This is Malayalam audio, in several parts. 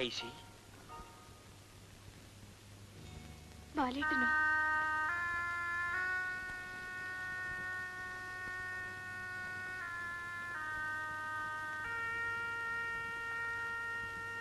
ഡെയ്സി? ബാലേട്ടനോ?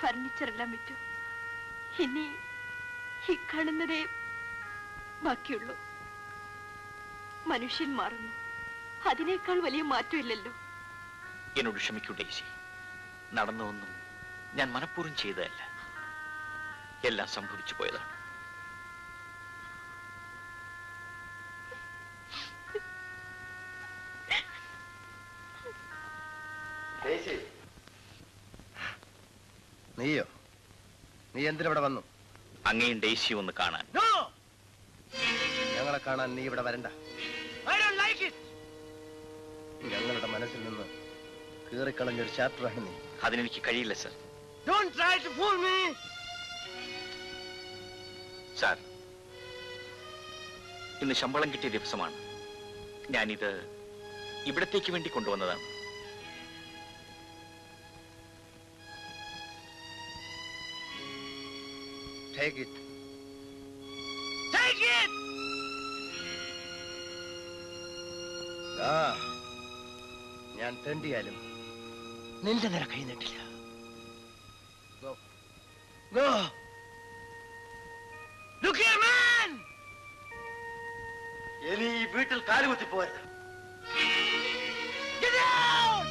ഫർണിച്ചറെല്ലാം വിറ്റു. ഇനി ഈ കാണുന്നതേ ബാക്കിയുള്ളൂ. മനുഷ്യൻ മാറുന്നു, അതിനേക്കാൾ വലിയ മാറ്റമില്ലല്ലോ. എന്നോട് ക്ഷമിക്കൂ ഡെയ്സി. നടന്നതൊന്നും ഞാൻ മനഃപൂർവ്വം ചെയ്തതല്ല, എല്ലാം സംഭവിച്ചു പോയതാണ്. നീയോ? നീ എന്തിനവിടെ വന്നു? അങ്ങയും ഡെയ്സിയും ഒന്ന് കാണാൻ. ഞങ്ങളെ കാണാൻ നീ ഇവിടെ വരണ്ട. ഞങ്ങളുടെ മനസ്സിൽ നിന്ന് കീറിക്കളഞ്ഞൊരു ചാപ്റ്ററാണ് നീ. അതിനെനിക്ക് കഴിയില്ല സർ. സാർ, ഇന്ന് ശമ്പളം കിട്ടിയ ദിവസമാണ്. ഞാനിത് ഇവിടത്തേക്ക് വേണ്ടി കൊണ്ടുവന്നതാണ്. Take it. Take it! ഞാൻ തെണ്ടിയാലും നിന്റെ നേരെ കൈ നീട്ടില്ല. Go. Go. Look here, man! ഇനി ഈ വീട്ടിൽ കാലുകുത്തി പോരുത്. Get out!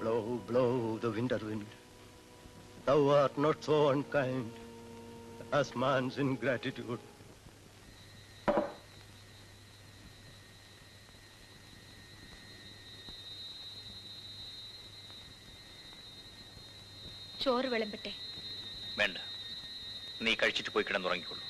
Blow, blow the winter wind. Thou art not so unkind as man's ingratitude. ചോറ് വിളമ്പട്ടെ? വേണ്ട, നീ കഴിച്ചിട്ട് പോയി കിടന്നുറങ്ങിക്കൊള്ളൂ.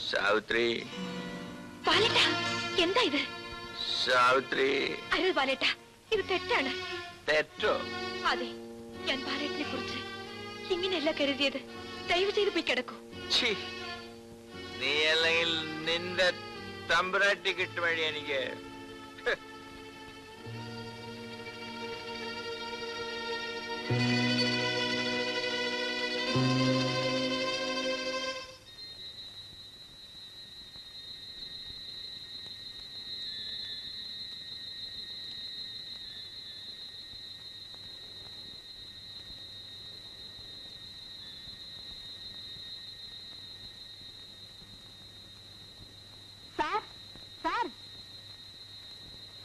സാവിത്രി, എന്താ ഇത്? സാവിത്രി, അരുത് ബാലേട്ട, ഇത് തെറ്റാണ്. തെറ്റോ? അതെ, ഞാൻ ബാലേട്ടനെ കുറിച്ച് ഇങ്ങനെയല്ല കരുതിയത്. ദയവ് ചെയ്ത് പോയി കിടക്കൂ. നീ അല്ലെങ്കിൽ നിന്റെ തമ്പുരാട്ടി കിട്ടുവഴി എനിക്ക്.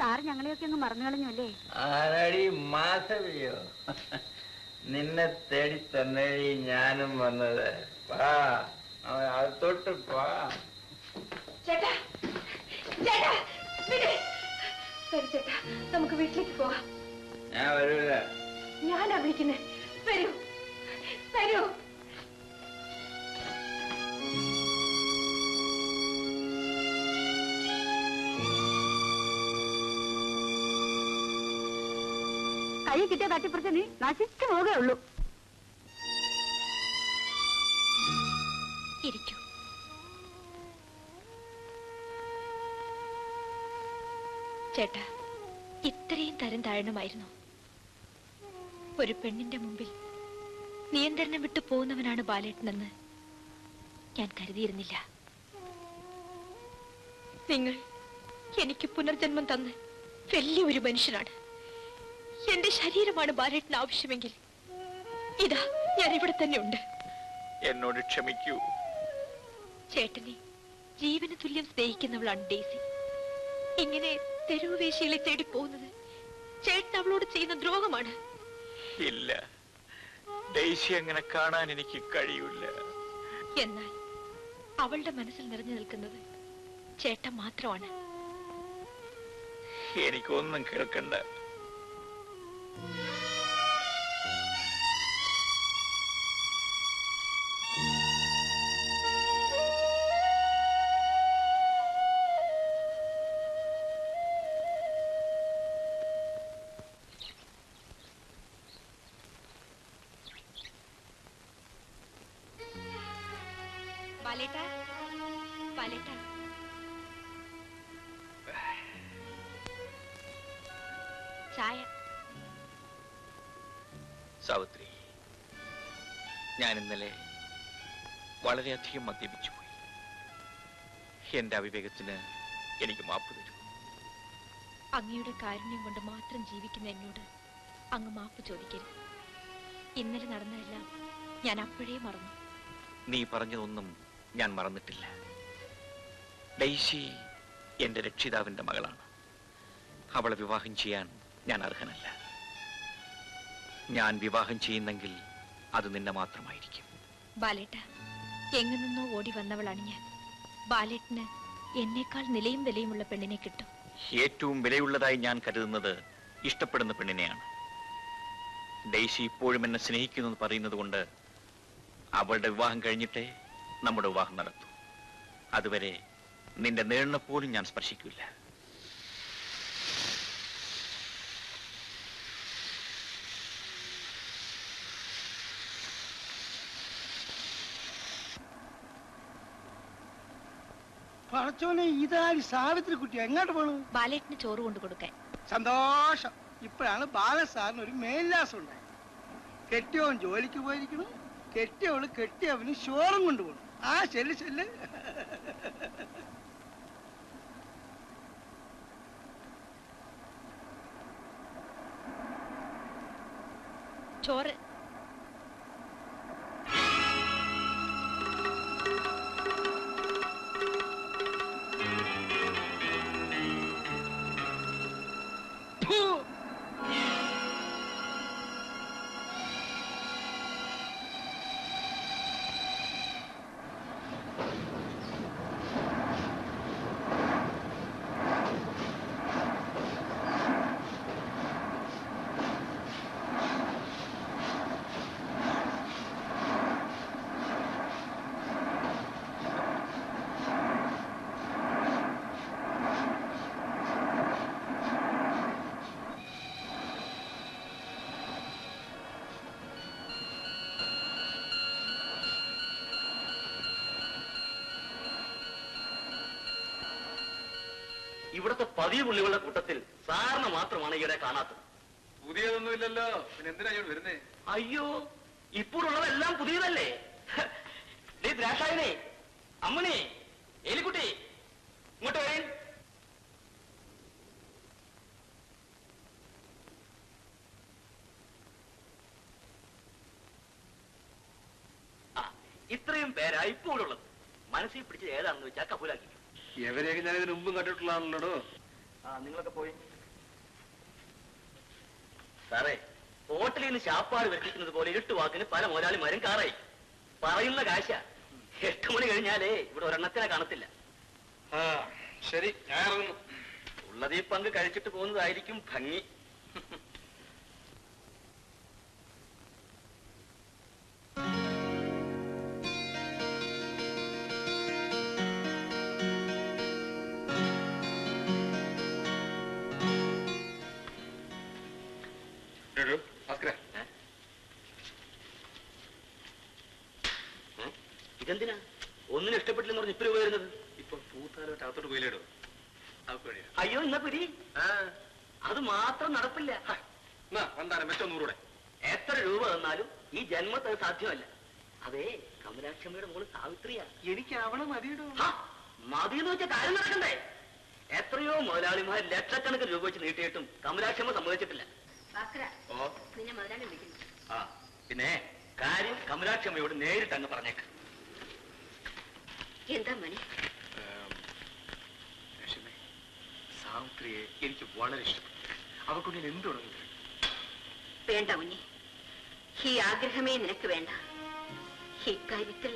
സാറ് ഞങ്ങളെയൊക്കെ അങ്ങ് മറന്നു കളഞ്ഞല്ലേ? ആരാടി മാധവിയോ? നിന്നെ തേടി തന്നെ ഞാനും വന്നത്. അത് തൊട്ട് പാ. ചേട്ടാ, ചേട്ടാ, ശരി ചേട്ടാ, നമുക്ക് വീട്ടിലേക്ക് പോവാം. ഞാൻ വരൂല. ഞാനാ വിളിക്കുന്നേ. വരൂ, വരൂ. കൈ കിട്ടിയ തട്ടിപ്പറിച്ച് നീ നശിച്ചു പോകേ ഉള്ളൂ. ഇരിക്കൂ. ചേട്ടാ, ഇത്രയും തരം താഴണമായിരുന്നു. ഒരു പെണ്ണിന്റെ മുമ്പിൽ നിയന്ത്രണം വിട്ടു പോകുന്നവനാണ് ബാലേട്ടനെന്ന് ഞാൻ കരുതിയിരുന്നില്ല. നിങ്ങൾ എനിക്ക് പുനർജന്മം തന്ന് വലിയൊരു മനുഷ്യനാണ്. എന്റെ ശരീരമാണ് ബാലേട്ടന് ആവശ്യമെങ്കിൽ ഇതാ ഞാൻ ഇവിടെ തന്നെ ഉണ്ട്. എന്നോട് ക്ഷമിക്കൂ. ചേട്ടനെ ജീവന് തുല്യം സ്നേഹിക്കുന്നവളാണ് ഡേസി. ഇങ്ങനെ തെരുവ് വേശികളെ തേടി പോകുന്നത് ചേട്ടൻ അവളോട് ചെയ്യുന്ന ദ്രോഹമാണ്. ഇല്ല, ഡെയ്സി അങ്ങനെ കാണാൻ എനിക്ക് കഴിയില്ല. എന്നാൽ അവളുടെ മനസ്സിൽ നിറഞ്ഞു നിൽക്കുന്നത് ചേട്ടൻ മാത്രമാണ്. എനിക്കൊന്നും കേൾക്കണ്ട. ബാലേട്ടാ, ബാലേട്ടാ, ചായ. സാവിത്രി, ഞാൻ ഇന്നലെ വളരെയധികം മദ്യപിച്ചു പോയി. എന്റെ അവിവേകത്തിന് എനിക്ക് മാപ്പ് തരൂ. അങ്ങയുടെ കാരുണ്യം കൊണ്ട് മാത്രം ജീവിക്കുന്ന എന്നോട് അങ്ങ് മാപ്പ് ചോദിക്കരുത്. ഇന്നലെ നടന്നതെല്ലാം ഞാൻ അപ്പോഴേ മറന്നു. നീ പറഞ്ഞതൊന്നും ഞാൻ മറന്നിട്ടില്ല. ഡെയ്സി എന്റെ രക്ഷിതാവിന്റെ മകളാണ്. അവളെ വിവാഹം ചെയ്യാൻ ഞാൻ അർഹനല്ല. ഞാൻ വിവാഹം ചെയ്യുന്നെങ്കിൽ അത് നിന്നെ മാത്രമായിരിക്കും. ബാലേട്ട, എങ്ങു നിന്നോ ഓടി വന്നവളാണ് ഞാൻ. ബാലേട്ടന് എന്നേക്കാൾ നിലയും വിലയുമുള്ള പെണ്ണിനെ കിട്ടും. ഏറ്റവും വിലയുള്ളതായി ഞാൻ കരുതുന്നത് ഇഷ്ടപ്പെടുന്ന പെണ്ണിനെയാണ്. ഡെയ്സി ഇപ്പോഴും എന്നെ സ്നേഹിക്കുന്നു പറയുന്നത് കൊണ്ട് അവളുടെ വിവാഹം കഴിഞ്ഞിട്ടേ നമ്മുടെ വിവാഹം നടത്തൂ. അതുവരെ നിന്റെ നേരിനെ പോലും ഞാൻ സ്പർശിക്കില്ല. പറച്ചോനെ, ഇതാര് സാവിത്രി കുട്ടി? എങ്ങോട്ട് പോണു? ബാലേട്ടന് ചോറ് കൊണ്ടു കൊടുക്കാൻ. സന്തോഷം. ഇപ്പോഴാണ് ബാലസാറിന് ഒരു മേൽലാസം ഉണ്ടായി. കെട്ടിയവൻ ജോലിക്ക് പോയിരിക്കണം, കെട്ടിയവള് കെട്ടിയവന് ചോറും കൊണ്ടുപോകണം. ആ ചെല്ല് ചെല്ല്. ചോറ്. ഇവിടുത്തെ പതിവ് പുള്ളികളുടെ കൂട്ടത്തിൽ സാറിന് മാത്രമാണ് ഈയിടെ കാണാത്തത്. പുതിയതൊന്നുമില്ലല്ലോ, പിന്നെ എന്തിനാ ഇങ്ങോട്ട് വരുന്നേ? അയ്യോ, ഇപ്പോഴുള്ളതെല്ലാം പുതിയതല്ലേ? നീ ദ്രാക്ഷായനെ, അമ്മനെ, എലിക്കുട്ടി, ഇങ്ങോട്ട് വരേൻ. ഇത്രയും പേരാ ഇപ്പോഴുള്ളത്. മനസ്സിൽ പിടിച്ചത് ഏതാണെന്ന് വെച്ചാൽ കബൂലാക്കി. എവരെയൊക്കെ ഞാൻ ഇതിന് മുമ്പും കണ്ടിട്ടുള്ളതാണല്ലോ. നിങ്ങളൊക്കെ പോയി. സാറേ, ഹോട്ടലിൽ നിന്ന് ശാപ്പാട് വരുത്തിക്കുന്നത് പോലെ 8 വാക്കിന് പല മുതലാളിമാരും കാറായി. പറയുന്ന കാശ 8 മണി കഴിഞ്ഞാലേ ഇവിടെ ഒരെണ്ണത്തിനെ കാണത്തില്ല. ശരി, ഞാൻ ഇറങ്ങുന്നു. ഉള്ളത് ഈ പങ്ക് കഴിച്ചിട്ട് പോകുന്നതായിരിക്കും ഭംഗി. ഇതെന്തിനാ ഒന്നിനും ഇഷ്ടപ്പെട്ടില്ലെന്ന് പറഞ്ഞ് ഇപ്പൊ വരുന്നത്? ഇപ്പൊ പൂത്താലോട്ട് അകത്തോട്ട് പോയില്ലേടോ? അയ്യോ, എന്നാ പിരി. അത് മാത്രം നടപ്പില്ല. വന്താനം വെച്ചോ 100 രൂപ. എത്ര രൂപ തന്നാലും ഈ ജന്മത്ത് സാധ്യമല്ല. അതേ, കമലാക്ഷമ്മയുടെ മോള് സാവിത്രിയാ. എനിക്ക് അവളെ മതിയിടോ. മതിയെന്ന് വെച്ച കാര്യം നടക്കണ്ടേ? എത്രയോ മുതലാളിമാർ ലക്ഷക്കണക്കിന് രൂപ വെച്ച് നീട്ടിയിട്ടും കമലാക്ഷമ്മ സമ്മതിച്ചിട്ടില്ല. ഓ നിന്നെ മുതലാളി വിളിക്കുന്നു. ആ പിന്നെ കാര്യം കമലാക്ഷമ്മയോട് നേരിട്ട് അങ്ങ് പറഞ്ഞേക്ക്. എന്താ മണി? സാവിത്രിയെ എനിക്ക് വളരെ ഇഷ്ടപ്പെട്ടു. അവർക്ക് ഞാൻ എന്ത് തുടങ്ങി? വേണ്ട കുഞ്ഞി, ഈ ആഗ്രഹമേ നിനക്ക് വേണ്ട. ഇക്കാര്യത്തിൽ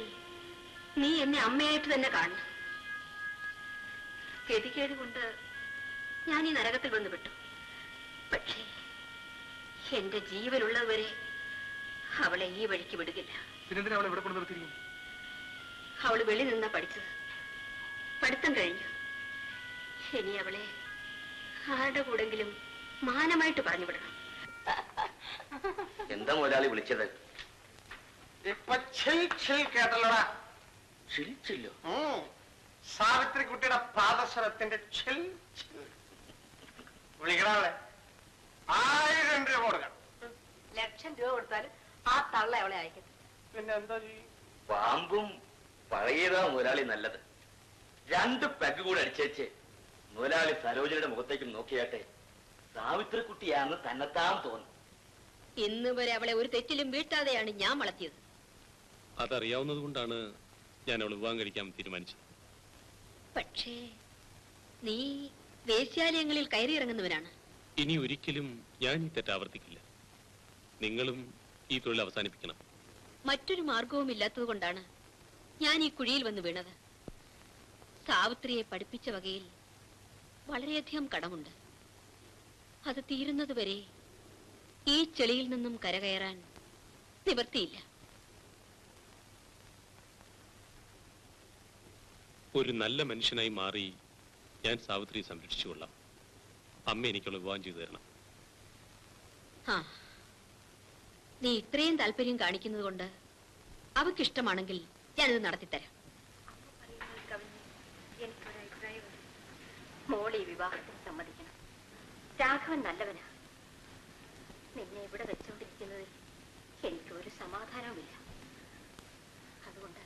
നീ എന്നെ അമ്മയായിട്ട് തന്നെ കാണണം. ഗതികേട് കൊണ്ട് ഞാൻ ഈ നരകത്തിൽ വന്ന് വിട്ടു. പക്ഷേ എന്റെ ജീവനുള്ളവരെ അവളെ ഈ വഴിക്ക് വിടുകില്ല. പിന്നെന്തിനാ അവളെ ഇവിടെ കൊണ്ട് നിർത്തിയിരിക്കും? അവള് വെളി നിന്നാ പഠിച്ചത്. പഠിത്തം കഴിഞ്ഞു. ഇനി അവളെ ആരുടെ കൂടെങ്കിലും മാനമായിട്ട് പറഞ്ഞു വിടണം. എന്താ മുതലാളി വിളിച്ചത്? ഇപ്പൊ കേട്ടല്ലോടാ. ക്ഷണിച്ചില്ലോ. സാവിത്രി കുട്ടിയുടെ പാദസ്വരത്തിന്റെ വിളിക്കണവളെ 1000 രൂപ കൊടുക്കണം. 1,00,000 രൂപ കൊടുത്താൽ ആ തള്ള അവളെ അയക്കും. പിന്നെ എന്താ ചെയ്യും? പാമ്പും പഴയതാ മുതലാളി നല്ലത്. 2 പെഗ് കൂടെ അടിച്ചേച്ച് മുതലാളി സരോജനയുടെ മുഖത്തേക്ക് നോക്കിയാട്ടെ സാവിത്രി കുട്ടിയാന്ന് തന്നെത്താൻ തോന്നും. ഇന്ന് വരെ അവളെ ഒരു തെറ്റിലും വീട്ടാതെയാണ് ഞാൻ വളർത്തിയത്. അതറിയാവുന്നത് കൊണ്ടാണ് ഞാൻ അവളെ വിവാഹം കഴിക്കാൻ തീരുമാനിച്ചത്. പക്ഷേ നീ വേശ്യാലയങ്ങളിൽ കയറിയിറങ്ങുന്നവനാണ്. ഇനി ഒരിക്കലും ഞാൻ ഈ തെറ്റ് ആവർത്തിക്കില്ല. നിങ്ങളും ഈ തൊഴിൽ അവസാനിപ്പിക്കണം. മറ്റൊരു മാർഗവും ഇല്ലാത്തത് കൊണ്ടാണ് ഞാൻ ഈ കുഴിയിൽ വന്ന് വീണത്. സാവിത്രിയെ പഠിപ്പിച്ച വകയിൽ വളരെയധികം കടമുണ്ട്. അത് തീരുന്നതുവരെ ഈ ചെളിയിൽ നിന്നും കരകയറാൻ നിവർത്തിയില്ല. ഒരു നല്ല മനുഷ്യനായി മാറി ഞാൻ സാവിത്രിയെ സംരക്ഷിച്ചുകൊള്ളാം. അമ്മ എനിക്കുള്ള വിവാഹം ചെയ്തു തരണം. ആ, നീ ഇത്രയും താല്പര്യം കാണിക്കുന്നത് കൊണ്ട് അവക്കിഷ്ടമാണെങ്കിൽ ഞാനിത് നടത്തിത്തരാം. മോളി വിവാഹത്തിന് സമ്മതിക്കണം. രാഘവൻ നല്ലവനാ. നിന്നെ ഇവിടെ വെച്ചുകൊണ്ടിരിക്കുന്നതിൽ എനിക്ക് ഒരു സമാധാനവുമില്ല. അതുകൊണ്ട്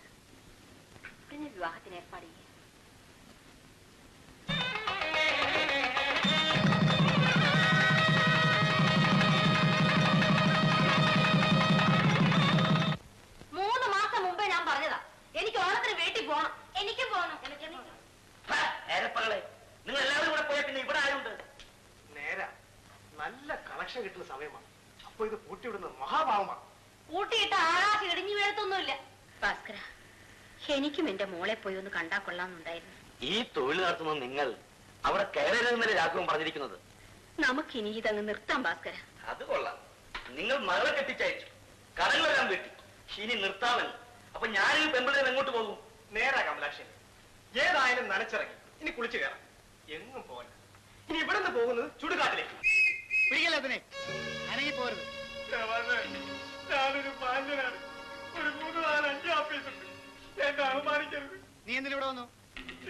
ഉടനെ വിവാഹത്തിന് ഏർപ്പാട് ചെയ്യാം. എനിക്ക് ഓണത്തിന് വീട്ടിൽ പോകണം. എനിക്കും പോകണം. നിങ്ങൾ എല്ലാവരും കൂടെ പോയ പിന്നെ ഇവിടെ ആരുണ്ട്? നേരാ, നല്ല കളക്ഷൻ കിട്ടുന്ന സമയമാണ്. അപ്പൊ ഇത് പൂട്ടിവിടുന്നത് മഹാഭാവമാണ്. കൂട്ടിയിട്ട് ആകാശം ഇടിഞ്ഞു വീഴത്തൊന്നുമില്ല. ഭാസ്കര, എനിക്കും എന്റെ മോളെ പോയി ഒന്ന് കണ്ടാ കൊള്ളാമെന്നുണ്ടായിരുന്നു. ഈ തൊഴിൽ നടത്തുന്ന നിങ്ങൾ അവിടെ കയറരുതെന്നല്ലേ രാഘവൻ പറഞ്ഞിരിക്കുന്നത്? നമുക്കിനി ഇതങ്ങ് നിർത്താം ഭാസ്കര. അത് കൊള്ളാം. നിങ്ങൾ മകളെ കെട്ടിച്ചയച്ചു, കടങ്ങളെല്ലാം വീട്ടി, ഇനി നിർത്താമെന്ന്. അപ്പൊ ഞാനീ പെമ്പിളിനെ എങ്ങോട്ട് പോകും? നേരാ കമലാക്ഷൻ, ഏതായാലും നനച്ചിറങ്ങി. ഇനി കുളിച്ചു കയറാം. എങ്ങും പോകാൻ. ഇനി ഇവിടെ നിന്ന് പോകുന്നത് ചുടുകാട്ടിലേക്ക്. പിടിക്കല്ലേ അതിനെ, അനങ്ങി പോരുത്. ഞാനൊരു മാന്യനാണ്. ഒരു 3-4-5 ഓഫീസുണ്ട്. എന്നെ അപമാനിക്കരുത്. നീ എന്തിനും ഇവിടെ വന്നു?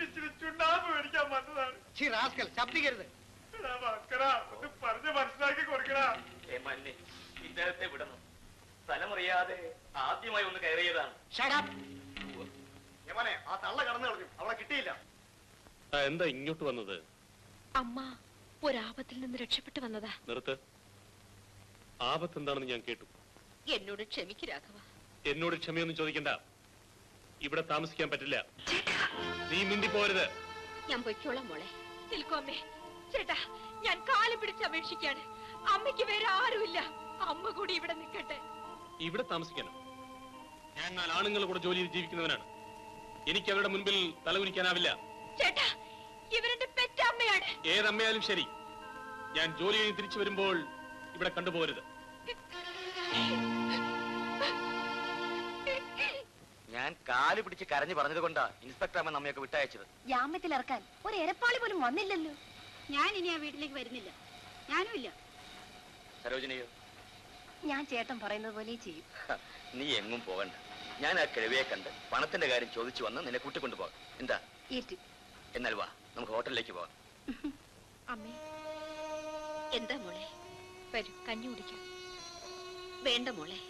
ഇച്ചിരി ചുണ്ണാമ്പ് മേടിക്കാൻ വന്നതാണ്. ശബ്ദിക്കരുത്. പറഞ്ഞ് മനസ്സിലാക്കി കൊടുക്കണ. ഇദ്ദേഹത്തെ വിടണം. സ്ഥലമറിയാതെ ആദ്യമായി ഒന്ന് കയറിയതാണ്. യമനെ, ആ തള്ള കടന്നു കളഞ്ഞു. അവളെ കിട്ടിയില്ല. എന്താ ഇങ്ങോട്ട് വന്നത്? അമ്മ ഒരാപത്തിൽ നിന്ന് രക്ഷപ്പെട്ടു വന്നതാ. നിർത്ത്. ആപത്ത് എന്താണെന്ന് ഞാൻ കേട്ടു. എന്നോട് ക്ഷമിക്ക് രാഘവ. എന്നോട് ക്ഷമയൊന്നും ചോദിക്കണ്ട. ഇവിടെ താമസിക്കാൻ പറ്റില്ല. നീ മിണ്ടിപ്പോരുത്. ഞാൻ പൊയ്ക്കോളാം മോളെ. നിൽക്കൂ അമ്മേ. ചേട്ടാ, ഞാൻ കാല് പിടിച്ച് അപേക്ഷിക്കാണ്. അമ്മയ്ക്ക് വേറെ ആരുമില്ല. അമ്മ കൂടി ഇവിടെ നിൽക്കട്ടെ. ഇവിടെ താമസിക്കണം. ഞാൻ 4 ആണുങ്ങൾ കൂടെ ജോലി ചെയ്ത് ജീവിക്കുന്നവനാണ്. എനിക്ക് അവരുടെ മുൻപിൽ തലകുനിക്കാനാവില്ല. ചേട്ടാ, ഇവരുടെ പെറ്റമ്മയാണ്. ഏതമ്മയാലും ശരി, ഞാൻ ജോലി കഴിഞ്ഞ് തിരിച്ചു വരുമ്പോൾ ഇവിടെ കണ്ടുപോകരുത്. ഞാൻ കാല് പിടിച്ച് കരഞ്ഞു പറഞ്ഞത് കൊണ്ടാ ഇൻസ്പെക്ടർ അമ്മ നമ്മയൊക്കെ വിട്ടയച്ചത്. ജാമ്യത്തിലിറക്കാൻ ഒരു എരപ്പാളി പോലും വന്നില്ലല്ലോ. ഞാൻ ഇനി ആ വീട്ടിലേക്ക് വരുന്നില്ല. ഞാനും ഇല്ല. സരോജിനിയോ? ഞാൻ ചേട്ടൻ പറയുന്നത് പോലെ ചെയ്യും. നീ എങ്ങും പോകണ്ട. ഞാൻ ആ കിഴവിയെ കണ്ട് പണത്തിന്റെ കാര്യം ചോദിച്ചു വന്ന് നിന്നെ കൂട്ടിക്കൊണ്ടുപോകാം. എന്താ? എന്നാൽ വാ, നമുക്ക് ഹോട്ടലിലേക്ക് പോകാം. അമ്മേ, എന്താ മോളെ? വരൂ, കഞ്ഞി കുടിക്കാം. വേണ്ട മോളെ.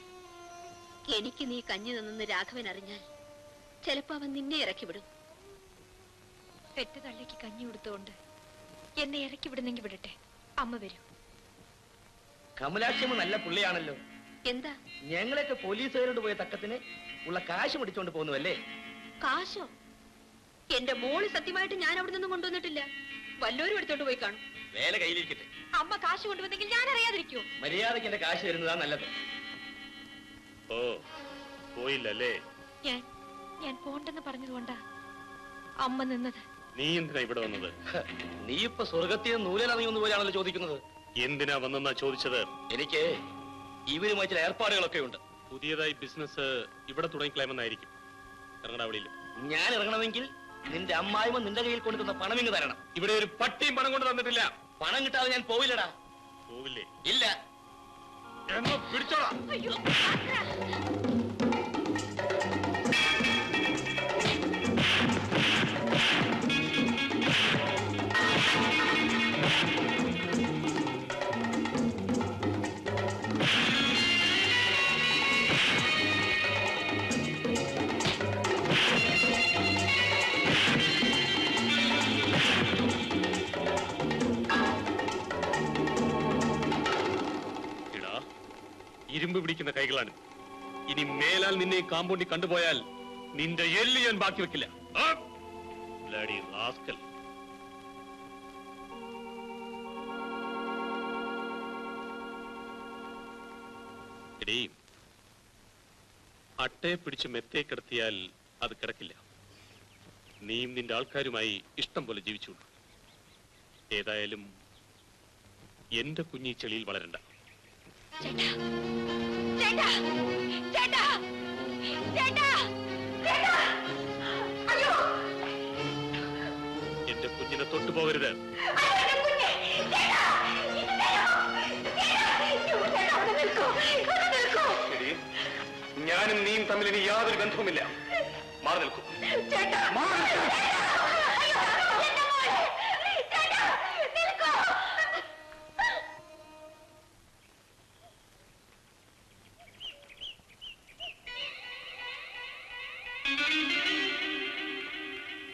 എനിക്ക് നീ കഞ്ഞി തന്നെന്ന് രാഘവൻ അറിഞ്ഞാൽ ചിലപ്പോ അവൻ നിന്നെ ഇറക്കി വിടും. പെറ്റ തള്ളിക്ക് കഞ്ഞി കൊടുത്തുകൊണ്ട് എന്നെ ഇറക്കി വിടുന്നെങ്കിൽ വിടട്ടെ. അമ്മ വരൂ. കമലാക്ഷമ്മ നല്ല പുള്ളിയാണല്ലോ. എന്താ? ഞങ്ങളൊക്കെ പോലീസുകാരോട് പോയ തക്കത്തിന് ഉള്ള കാശ് പിടിച്ചോണ്ട് പോകുന്നുവല്ലേ? കാശോ? എന്റെ മോള് സത്യമായിട്ട് ഞാൻ അവിടെ നിന്നും കൊണ്ടുവന്നിട്ടില്ല. വല്ലോരും എടുത്തോണ്ട് പോയി കാണും. വേല കയ്യിലിരിക്കട്ടെ. അമ്മ കാശ് കൊണ്ടുവന്നെങ്കിൽ ഞാൻ അറിയാതിരിക്കോ? മര്യാദയ്ക്ക് എന്റെ കാശ് തരുന്നതാ നല്ലത്. ഓ, പോയില്ലല്ലേ? ഞാൻ പോണ്ടെന്ന് പറഞ്ഞതുകൊണ്ടാ അമ്മ നിന്നത്. നീ എന്തിനാ ഇവിടെ വന്നത്? നീ ഇപ്പൊ സ്വർഗത്തിൽ നൂലിറങ്ങിയൊന്നു പോലെയാണല്ലോ ചോദിക്കുന്നത്. എന്തിനാ വന്നെന്നാ ചോദിച്ചത്? എനിക്ക് ഇവരുമായി ചില ഏർപ്പാടുകളൊക്കെ ഉണ്ട്. പുതിയതായി ബിസിനസ് ഇവിടെ തുടങ്ങിക്കളയുമെന്നായിരിക്കും. ഇറങ്ങടാ വെളിയിൽ. ഞാൻ ഇറങ്ങണമെങ്കിൽ നിന്റെ അമ്മായിമ നിന്റെ കയ്യിൽ കൊണ്ടുതന്ന പണം ഇങ്ങ് തരണം. ഇവിടെ ഒരു പട്ടിയും പണം കൊണ്ട് തന്നിട്ടില്ല. പണം കിട്ടാതെ ഞാൻ പോവില്ലടാ. പോവില്ലേ? ഇല്ല. എന്നോ പിടിച്ചോളാം. അയ്യോ, ഇരുമ്പ് പിടിക്കുന്ന കൈകളാണ്. ഇനി മേലാൽ നിന്നെ കാമ്പൗണ്ടിൽ കണ്ടുപോയാൽ നിന്റെ എല്ല് ഞാൻ ബാക്കി വെക്കില്ല. അട്ടയെ പിടിച്ച് മെത്തേ കിടത്തിയാൽ അത് കിടക്കില്ല. നീയും നിന്റെ ആൾക്കാരുമായി ഇഷ്ടം പോലെ ജീവിച്ചു. ഏതായാലും എന്റെ കുഞ്ഞി ചെളിയിൽ വളരണ്ട. എന്റെ കുഞ്ഞിനെ തൊട്ടുപോകരുത്. ഞാനും നീയും തമ്മിൽ ഇനി യാതൊരു ബന്ധവുമില്ല. മാറി നിൽക്കൂ.